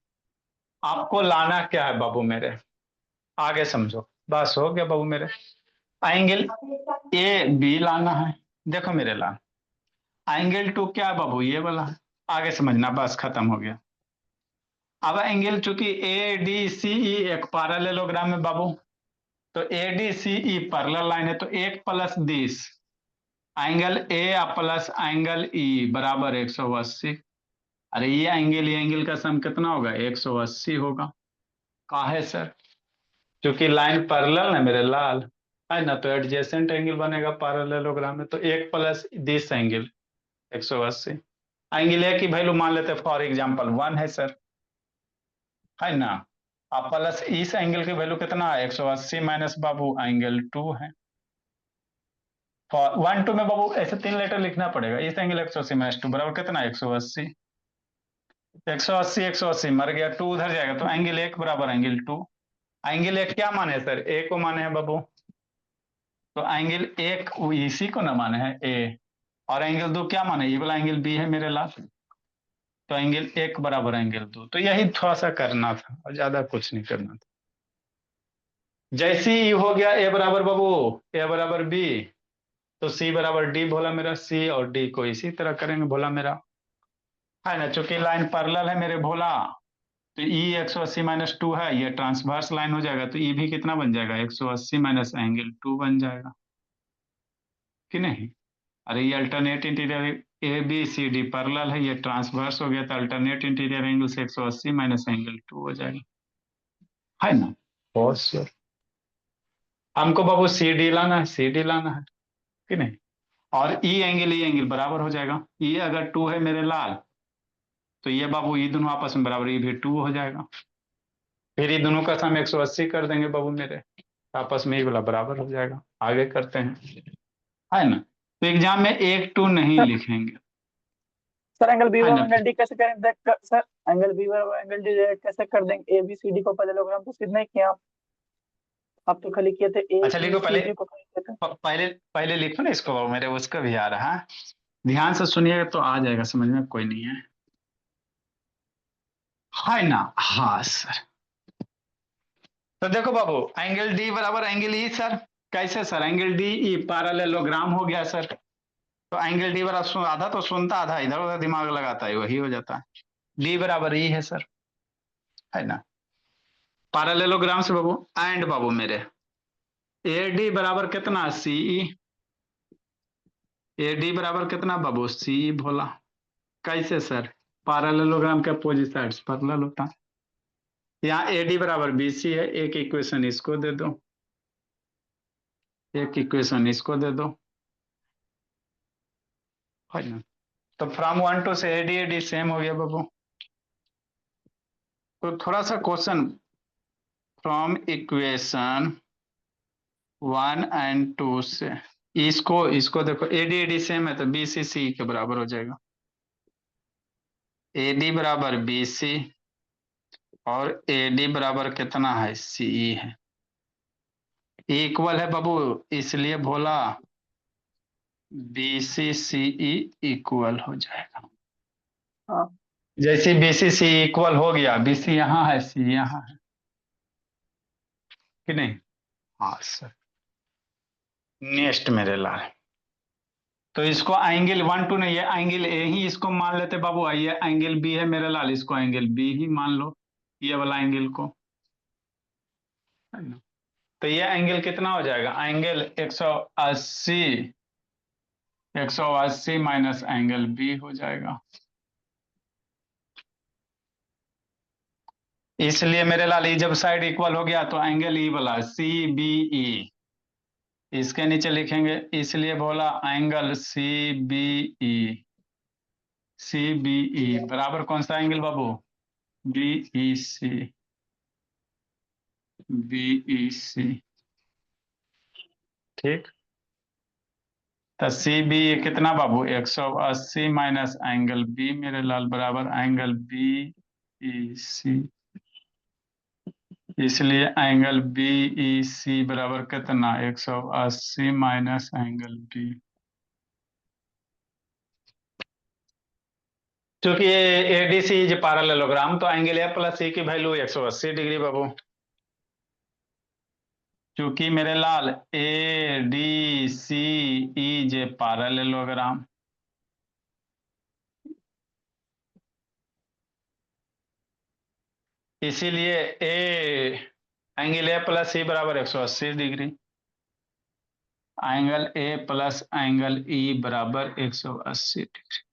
आपको लाना क्या है बाबू मेरे, आगे समझो, बस हो गया बाबू मेरे। एंगल AB लाना है, देखो मेरे लाल, एंगल 2 क्या है बाबू, ये वाला है। आगे समझना, बस खत्म हो गया। अब एंगल चूंकि ADCE एक पैरेललोग्राम है बाबू, तो ADCE पैरेलल लाइन है, तो 1 plus 20 angle A plus angle E बराबर 180। अरे ये एंगल का सम कितना होगा, 180 होगा। काहे सर, क्योंकि लाइन पैरेलल है मेरे लाल, है ना, तो एडजेसेंट एंगल बनेगा पैरेललोग्राम में, तो 1 प्लस 20 एंगल 180। एंगल ए की वैल्यू मान लेते फॉर एग्जांपल 1 है सर, है ना। अब प्लस इस एंगल की वैल्यू कितना है, 180 माइनस बाबू एंगल 2 है। फॉर 1 2 में बाबू ऐसे 3 लेटर लिखना पड़ेगा, इस एंगल 180 माइनस 2 बराबर कितना, 180, 180 180 मर गया, 2 उधर जाएगा, तो एंगल 1 बराबर एंगल 2। एंगल 1 क्या माने सर, ए को माने हैं बाबू, तो एंगल 1 इसी को ना माने हैं ए, और एंगल 2 क्या माने, ये वाला एंगल बी है मेरे लाल, तो एंगल 1 बराबर एंगल 2। तो यही थोड़ा सा करना था और ज्यादा कुछ नहीं करना था। जैसे ही हो गया ए बराबर बाबू, ए बराबर बी, तो सी बराबर डी बोला मेरा, सी और डी को इसी तरह करेंगे भोला मेरा, है ना। चूंकि लाइन पैरेलल है मेरे भोला, तो ई 180 माइनस 2 है, ये ट्रांसवर्स लाइन हो जाएगा, तो ई भी कितना बन जाएगा, 180 माइनस एंगल 2 बन जाएगा कि नहीं। अरे ये अल्टरनेट इंटीरियर ABCD पैरेलल है, ये ट्रांसवर्स हो गया, तो अल्टरनेट इंटीरियर एंगल से 180 माइनस एंगल 2 हो जाएगा, है ना। बहुत श्योर, हमको बाबू CD लाना है, CD लाना है कि नहीं। और ई एंगल बराबर हो जाएगा, ये अगर 2 है मेरे लाल, तो ये बाबू ये दोनों आपस में बराबर, ये भी 2 हो जाएगा, फिर ये दोनों का सम 180 कर देंगे बाबू मेरे, आपस में ये वाला बराबर हो जाएगा। आगे करते हैं, है ना। तो एग्जाम में 1 2 नहीं सर लिखेंगे, सर एंगल बी है और ना। एंगल डी कैसे करें, सर एंगल बी और एंगल डी कैसे कर देंगे, ABCD को पैरेललोग्राम तो सिद्ध नहीं किया आप तो खाली किए थे अच्छा लिखो पहले, ABCD को खाली किए थे। पहले पहले लिखो ना इसको, मेरे उसका भी आ रहा है, ध्यान से सुनिएगा तो आ जाएगा समझ में, कोई नहीं है ना। हाँ सर, तो देखो बाबू एंगल डी बराबर एंगल ई सर, कैसे sir, angle D E parallelogram हो गया सर, तो एंगल डी बराबर आधा तो सुनता आधा इधर उधर दिमाग लगाता है, वही हो जाता है। डी बराबर ई है सर, है ना, पैरेललोग्राम से बाबू, एंड बाबू मेरे AD बराबर कितना, CE, AD बराबर कितना बाबू, CE भोला, कैसे सर? पैरेललोग्राम के अपोजिट साइड्स पैरेलल होता। यहाँ AD बराबर BC है, एक इक्वेशन इसको दे दो, एक इक्वेशन इसको दे दो, है ना? तो फ्रॉम 1 टू से AD सेम हो गया बाबू। तो थोड़ा सा क्वेश्चन फ्रॉम इक्वेशन 1 एंड 2 से इसको देखो, AD सेम है तो BC के बराबर हो जाएगा। AD बराबर BC और AD बराबर कितना है? CE है, इक्वल है बाबू, इसलिए बोला BCCE इक्वल हो जाएगा। हाँ जैसे BCC इक्वल हो गया, BC यहाँ है, C यहाँ है कि नहीं? हाँ सर। नेक्स्ट मेरे लाल, तो इसको एंगल 1 2 नहीं है, एंगल A ही इसको मान लेते बाबू। आइए, एंगल B है मेरे लाल, इसको एंगल B ही मान लो, ये वाला एंगल को, है ना? तो ये एंगल कितना हो जाएगा? एंगल 180, 180 माइनस एंगल B हो जाएगा। इसलिए मेरे लाल जब साइड इक्वल हो गया तो एंगल E वाला CBE इसके नीचे लिखेंगे, इसलिए बोला एंगल CBE बराबर कौन सा एंगल बाबू? BEC, BEC, ठीक। तो CBE कितना बाबू? 180 माइनस एंगल B मेरे लाल बराबर एंगल BEC, इसलिए एंगल BEC बराबर कितना? 180 माइनस एंगल B। क्योंकि ये ADC इज पैरेललोग्राम, तो एंगल A प्लस C की वैल्यू 180 डिग्री बाबू। क्योंकि मेरे लाल ADC इज ए पैरेललोग्राम, इसीलिए एंगल A प्लस C बराबर 180 degree, angle A plus angle E बराबर 180 डिग्री।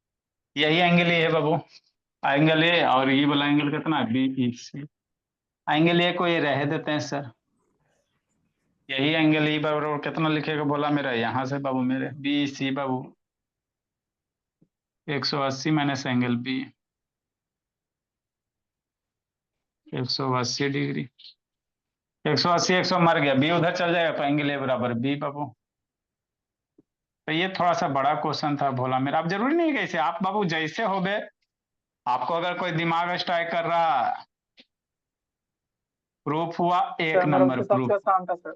यही एंगल E है बाबू, एंगल A और E वाला एंगल कितना है? BEC। एंगल A को ये रह देते हैं सर, यही एंगल E बराबर कितना लिखेगा बोला मेरा? यहाँ से बाबू मेरे BEC बाबू 180 माइनस एंगल B 180 डिग्री, 180 100 मर गया, B उधर चल जाएगा तो एंगल A बराबर B बाबू। तो ये थोड़ा सा बड़ा क्वेश्चन था भोला मेरा। अब जरूरी नहीं है कैसे, आप बाबू जैसे हो गए, आपको अगर कोई दिमाग स्ट्राइक कर रहा, प्रूफ हुआ, एक सर मेरा नंबर उससे सबसे प्रूफ। आसान था सर,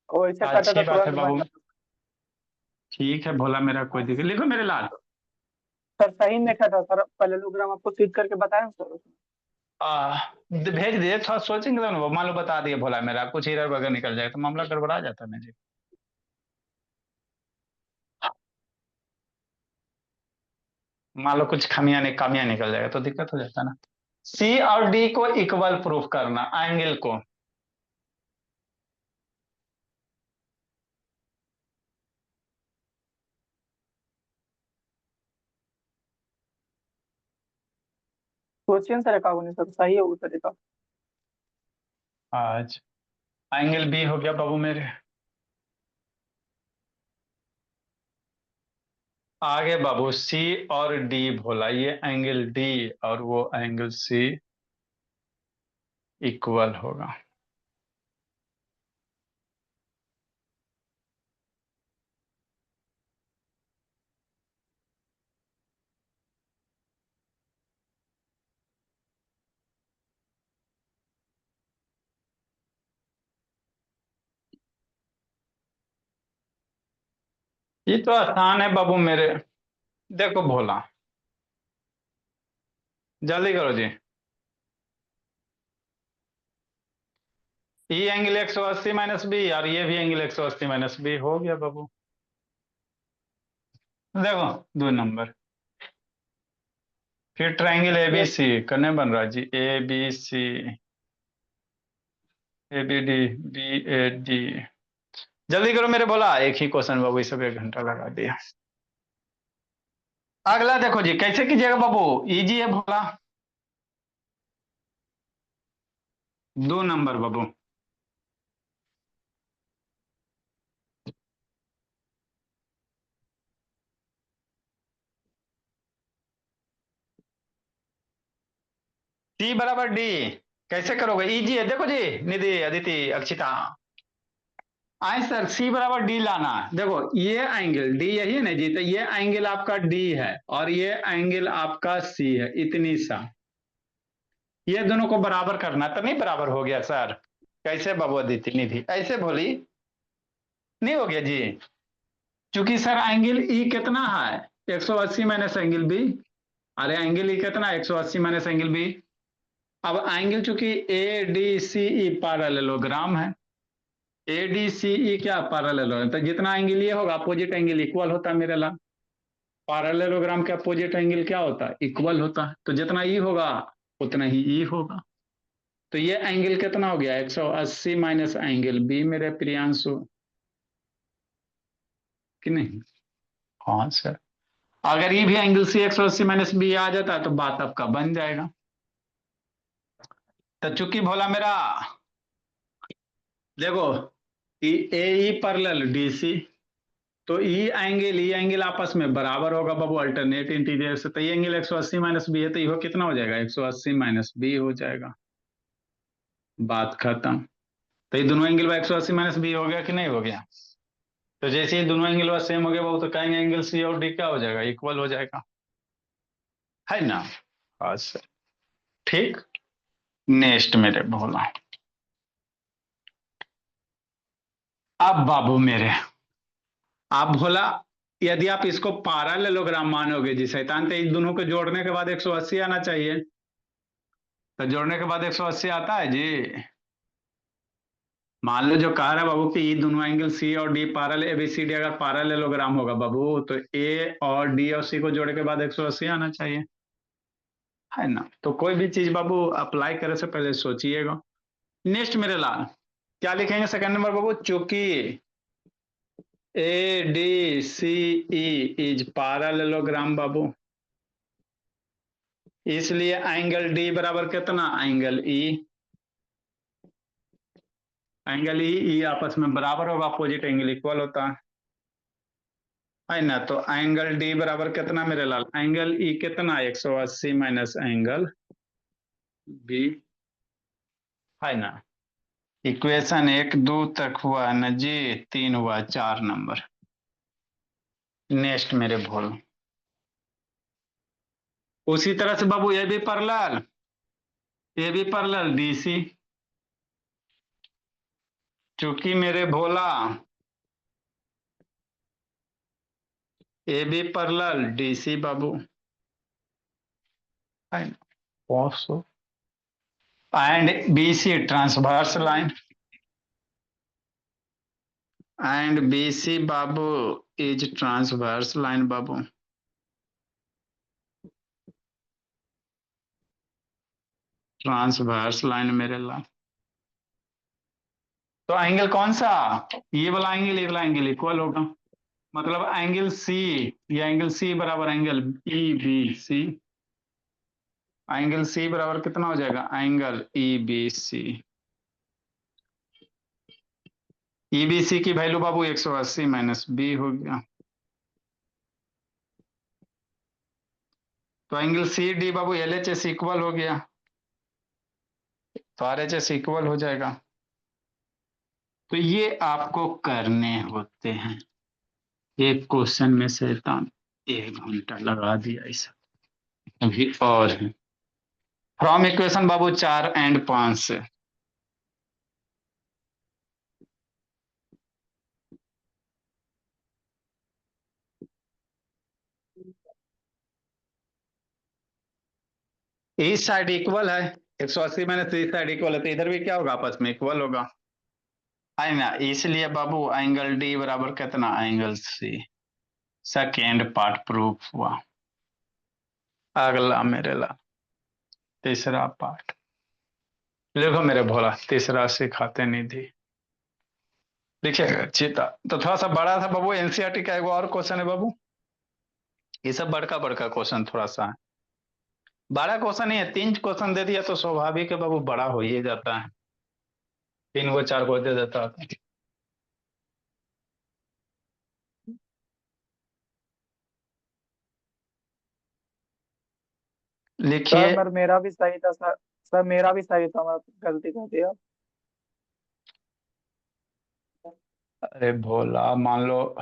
और ऐसे कटा अच्छी तो बात है तुरंत बन बाबू, जाता। ठीक है भोला मेरा, कोई दिक्कत। लिखो मेरे लाल, सर सही में कटा सर, पैरेललोग्राम आपको सीख करके बताया सर उसमें। भेज दिए, थोड़ा सोचेंगे तो ना, मान लो बता दिए भोला मेरा, कुछ इधर वगैरह निकल जाए तो मामला गड़बड़ा जाता है ना जी। मान लो कुछ खामियां निकल जाएगा तो दिक्कत हो जाता है ना। C और D को इक्वल प्रूफ करना, एंगल को। क्वेश्चन सर का नहीं सर, सही है वो तरीका। आज एंगल B हो गया बाबू मेरे। आगे बाबू C और D बोला, ये एंगल D और वो एंगल C इक्वल होगा। ये तो आसान है बाबू मेरे, देखो भोला, जल्दी करो जी। ये एंगल 180 माइनस बी और ये भी एंगल 180 माइनस बी हो गया बाबू। देखो 2 नंबर, फिर ट्राइंगल ये ABC करने बन रहा है जी, ABC, ABD, BAD। जल्दी करो मेरे, बोला एक ही क्वेश्चन बाबू, ये सब 1 घंटा लगा दिया। अगला देखो जी, कैसे कीजिएगा बाबू, इजी है भोला। 2 नंबर बाबू। सी बराबर डी, कैसे करोगे, इजी है, देखो जी, निधि, अदिति, अक्षिता, आए सर, सी बराबर डी लाना है। देखो ये एंगल डी यही है ना जी, तो ये एंगल आपका डी है और ये एंगल आपका सी है, इतनी सा, ये दोनों को बराबर करना, तो नहीं बराबर हो गया सर? कैसे बाबू अदिति, निधि, ऐसे बोली, नहीं हो गया जी? चूंकि सर एंगल ई कितना है, 180 माइनस एंगल बी। अरे एंगल ई कितना है, 180 माइनस एंगल बी। अब एंगल चूंकि A D C E parallelogram है, ए डी सी ई क्या पैरेललोग्राम, तो जितना एंगल ये होगा अपोजिट एंगल इक्वल होता है मेरे ला। पैरेललोग्राम के अपोजिट एंगल क्या होता है, इक्वल होता है, तो जितना ई होगा उतना ही ई होगा। तो ये एंगल कितना हो गया, 180 माइनस एंगल बी मेरे प्रियांशु, कि नहीं? हाँ सर, अगर ये भी एंगल सी 180 माइनस बी आ जाता है तो बात आपका बन जाएगा। तो चूंकि भोला मेरा, देखो ए ई पैरेलल डी सी, तो ई एंगल आपस में बराबर होगा बाबू, अल्टरनेट इंटीरियर से, तो ये एंगल 180 माइनस बी है, तो ये कितना हो जाएगा, 180 माइनस बी हो जाएगा, बात खत्म। तो ये दोनों एंगल 180 माइनस बी हो गया कि नहीं हो गया? तो जैसे ये दोनों एंगल सेम हो गया बाबू, तो कहेंगे एंगल सी और डी क्या हो जाएगा, इक्वल हो जाएगा, है ना? अच्छा, ठीक। नेक्स्ट मेरे भोला, अब बाबू मेरे, आप भोला, यदि आप इसको पैरेललोग्राम मानोगे जी शैतान, तो इन दोनों को जोड़ने के बाद 180 आना चाहिए, तो जोड़ने के बाद 180 आता है जी? मान लो जो कह रहा है बाबू कि ये दोनों एंगल सी और डी पैरेलल, एबीसीडी अगर पैरेललोग्राम होगा बाबू, तो ए और डी और सी को जोड़ने के बाद 180 आना चाहिए, है ना? तो कोई भी चीज बाबू अप्लाई करे से पहले सोचिएगा। नेक्स्ट मेरे लाल, क्या लिखेंगे सेकंड नंबर बाबू, चूंकि A D C E is parallelogram बाबू, इसलिए एंगल डी बराबर कितना, एंगल ई, एंगल ई आपस में बराबर होगा, अपोजिट एंगल इक्वल होता है ना? तो एंगल डी बराबर कितना मेरे लाल, एंगल ई कितना, 180 माइनस एंगल बी, है ना? इक्वेशन 1 2 तक हुआ न जी, 3 हुआ, 4 नंबर। नेक्स्ट मेरे भोल, उसी तरह से बाबू ये भी पैरेलल, ये भी पैरेलल डीसी, चूंकि मेरे भोला ए भी पैरेलल डीसी बाबू, है ना? And BC transverse line, and BC Babu is transverse line Babu, transverse line मेरे ला। तो एंगल कौन सा, ये वाला एंगल, ये वाला एंगल इक्वल होगा, मतलब एंगल सी, ये एंगल सी बराबर angle E B C, angle C बराबर कितना हो जाएगा, angle E B C, E B C की वैल्यू बाबू 180 माइनस बी हो गया, तो एंगल सी डी बाबू एल एच एस इक्वल हो गया, तो आर एच एस इक्वल हो जाएगा। तो ये आपको करने होते हैं, एक क्वेश्चन में शैतान 1 घंटा लगा दिया ऐसा, अभी और है। फ्रॉम इक्वेशन बाबू 4 एंड 5 से, इस साइड इक्वल है, 180 माइनस इस साइड इक्वल है, तो इधर भी क्या होगा, आपस में इक्वल होगा, है ना? इसलिए बाबू एंगल डी बराबर कितना, angle C. Second part proof हुआ। अगला मेरे ला तीसरा पार्ट, देखो मेरे भोला, तीसरा सिखाते निधि, देखिएगा चीता, तो थोड़ा सा बड़ा था बाबू, एनसीईआरटी का एक और क्वेश्चन है बाबू, ये सब बड़का बड़का क्वेश्चन थोड़ा सा है। बड़ा क्वेश्चन नहीं है, 3 क्वेश्चन दे दिया तो स्वाभाविक है बाबू, बड़ा हो ही जाता है, 3 को 4 को दे देता है। लिखिए। सर मेरा भी सही था सर। सर मेरा भी सही था, मैं गलती कर दिया। अरे भोला, मान लो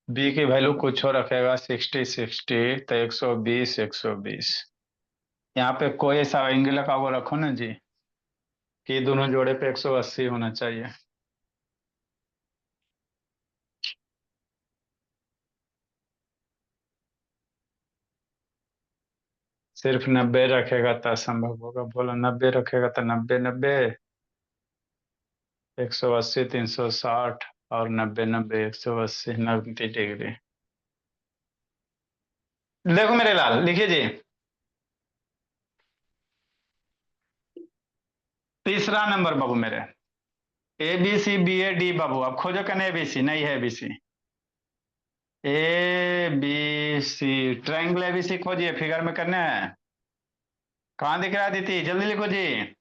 बी की वैल्यू कुछ और रखेगा, 60 60, तो 120 120। यहाँ पे कोई ऐसा एंगल का वो रखो ना जी, कि दोनों जोड़े पे 180 होना चाहिए। सिर्फ 90 रखेगा तो असंभव होगा, बोलो 90 रखेगा तो 90 90, 180 360, और 90 90 180 90 डिग्री। देखो मेरे लाल, लिखिए जी। तीसरा नंबर बाबू मेरे, A B C B A D बाबू, अब खोजो कने ए बी सी, नहीं है A B C. A B C, triangle A B C खोजिए, फिगर में करना है। कहाँ दिख रहा है दीदी, जल्दी लिखो जी।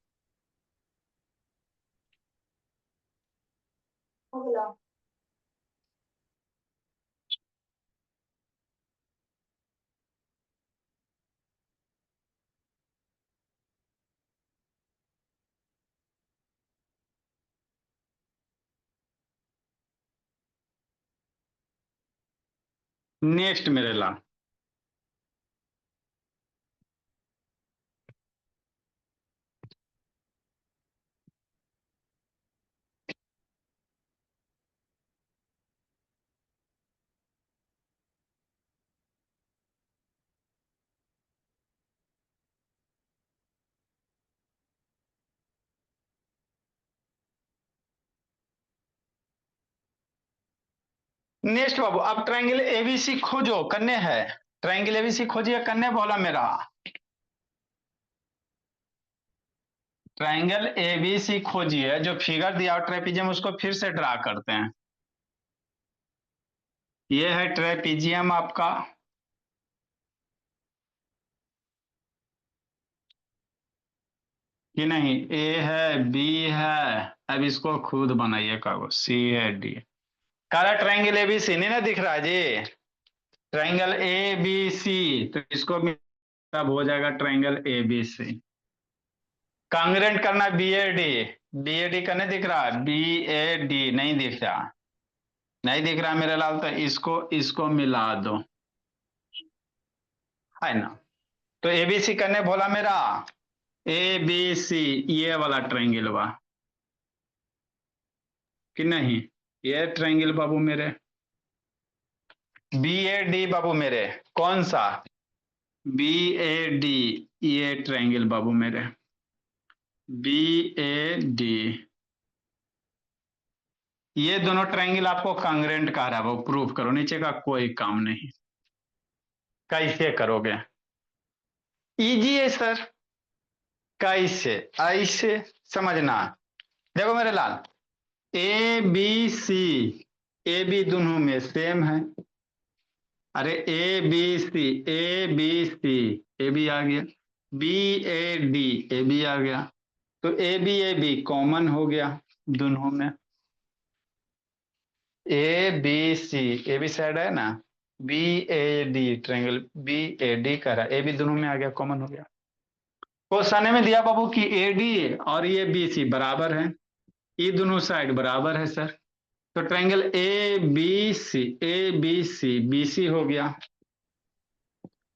नेक्स्ट मेरे लाल, नेक्स्ट बाबू, अब ट्रायंगल एबीसी खोजो, कन्ने है। ट्रायंगल एबीसी खोजिए, कन्ने बोला मेरा। ट्रायंगल एबीसी खोजिए, जो फिगर दिया हो ट्रेपीजियम, उसको फिर से ड्रा करते हैं। ये है ट्रेपीजियम आपका, कि नहीं, ए है बी है, अब इसको खुद बनाइए कागज, सी है डी। काला ट्रायंगल एबीसी नहीं ना दिख रहा है जी, ट्रायंगल ए बी सी, तो इसको भी अब हो जाएगा triangle A B C. Congruent करना B A D, B A D करने दिख रहा है, बी ए डी नहीं दिख रहा, नहीं दिख रहा मेरे लाल, तो इसको इसको मिला दो, है ना। तो एबीसी करने बोला मेरा, ए बी सी, ये वाला ट्रायंगल हुआ कि नहीं, ये ट्रायंगल बाबू मेरे। बी ए डी बाबू मेरे, कौन सा, बी ए डी, ये ट्रायंगल बाबू मेरे, बी ए डी। ये दोनों ट्रायंगल आपको कांग्रेंट कह रहा है, वो प्रूफ करो, नीचे का कोई काम नहीं। कैसे करोगे, इजी है सर। कैसे, ऐसे समझना। देखो मेरे लाल, ए बी सी, ए बी दोनों में सेम है। अरे A B C, A B C, A B आ गया, B A D, A B आ गया, तो ए बी कॉमन हो गया दोनों में। A B C, A B side है ना, B A D, triangle B A D का रहा, ए बी दोनों में आ गया, कॉमन हो गया। क्वेश्चन में दिया बाबू कि ए डी और ये बी सी बराबर है, ये दोनों साइड बराबर है सर, तो triangle A B C, B C हो गया,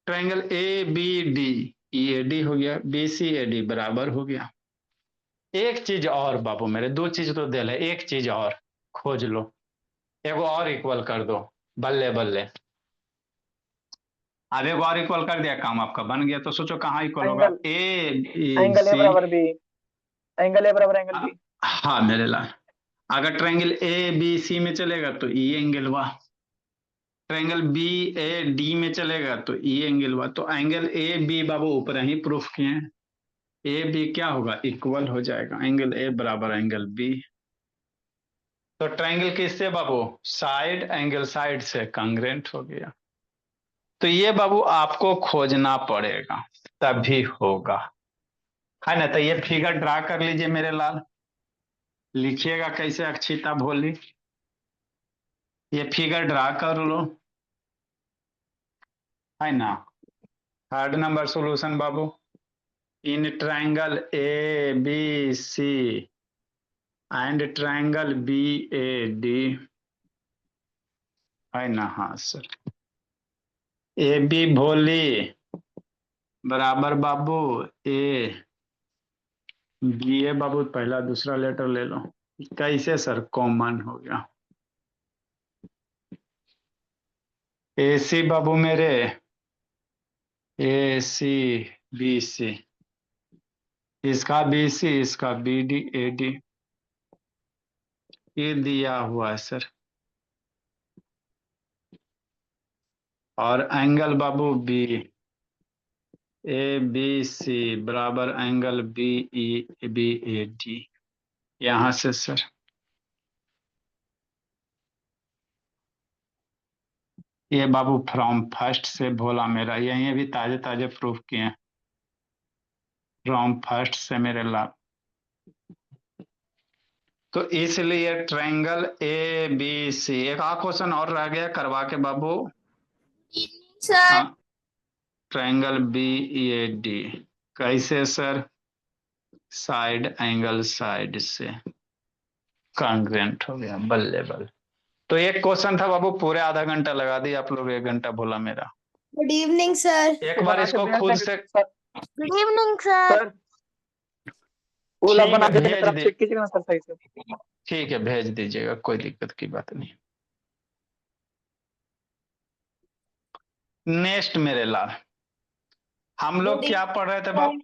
triangle A B D, A D हो गया, बी सी ए डी बराबर हो गया। एक चीज और बाबू मेरे, 2 चीज तो दिल है, एक चीज और खोज लो, एगो और इक्वल कर दो, बल्ले बल्ले। अब एगो और इक्वल कर दिया, काम आपका बन गया, तो सोचो कहाँ इक्वल होगा, angle, A B angle A C. बराबर बी, एंगल ए बराबर एंगल बी। हाँ मेरे लाल, अगर ट्रायंगल ए बी सी में चलेगा तो ये एंगल हुआ, ट्रायंगल बी ए डी में चलेगा तो ये एंगल हुआ, तो एंगल ए बी बाबू ऊपर ही प्रूफ किए हैं, ए बी क्या होगा, इक्वल हो जाएगा, एंगल ए बराबर एंगल बी। तो ट्रायंगल किससे बाबू, साइड, एंगल साइड से कांग्रेंट हो गया। तो ये बाबू आपको खोजना पड़ेगा तभी होगा, है ना। तो ये फिगर ड्रा कर लीजिए मेरे लाल, लिखिएगा कैसे अक्षिता भोली, ये फिगर ड्रा कर लो, है ना। थर्ड नंबर सॉल्यूशन बाबू, in triangle A B C and triangle B A D, है ना। हाँ सर, ए बी भोली बराबर बाबू ए बी ए बाबू, पहला दूसरा लेटर ले लो, कैसे सर, कॉमन हो गया। ए सी बाबू मेरे, ए सी बी सी, इसका बी सी, इसका बी डी ए डी, ये दिया हुआ है सर। और एंगल बाबू बी ए बी सी बराबर angle B E B A D, यहां से सर ये बाबू फ्रॉम फर्स्ट से भोला मेरा, यही अभी ताजे ताजे प्रूफ किए हैं, फ्रॉम फर्स्ट से मेरे लाभ। तो इसलिए ट्रायंगल ए बी सी, एक और क्वेश्चन और रह गया करवा के बाबू, sir triangle B A D कैसे सर, साइड एंगल साइड से कॉन्ग्रुएंट हो गया, बल्ले बल्ले। तो एक क्वेश्चन था बाबू, पूरे आधा घंटा लगा दिया आप लोग, 1 घंटा बोला मेरा। Good evening sir. एक बार इसको खुद से, गुड इवनिंग सर। सर ओला ठीक बना है देने की भेज तरफ दे, चेक कीजिएगा ना सर सही से। ठीक है भेज दीजिएगा, कोई दिक्कत की बात नहीं। नेक्स्ट मेरे लाल, हम लोग क्या पढ़ रहे थे बाबू,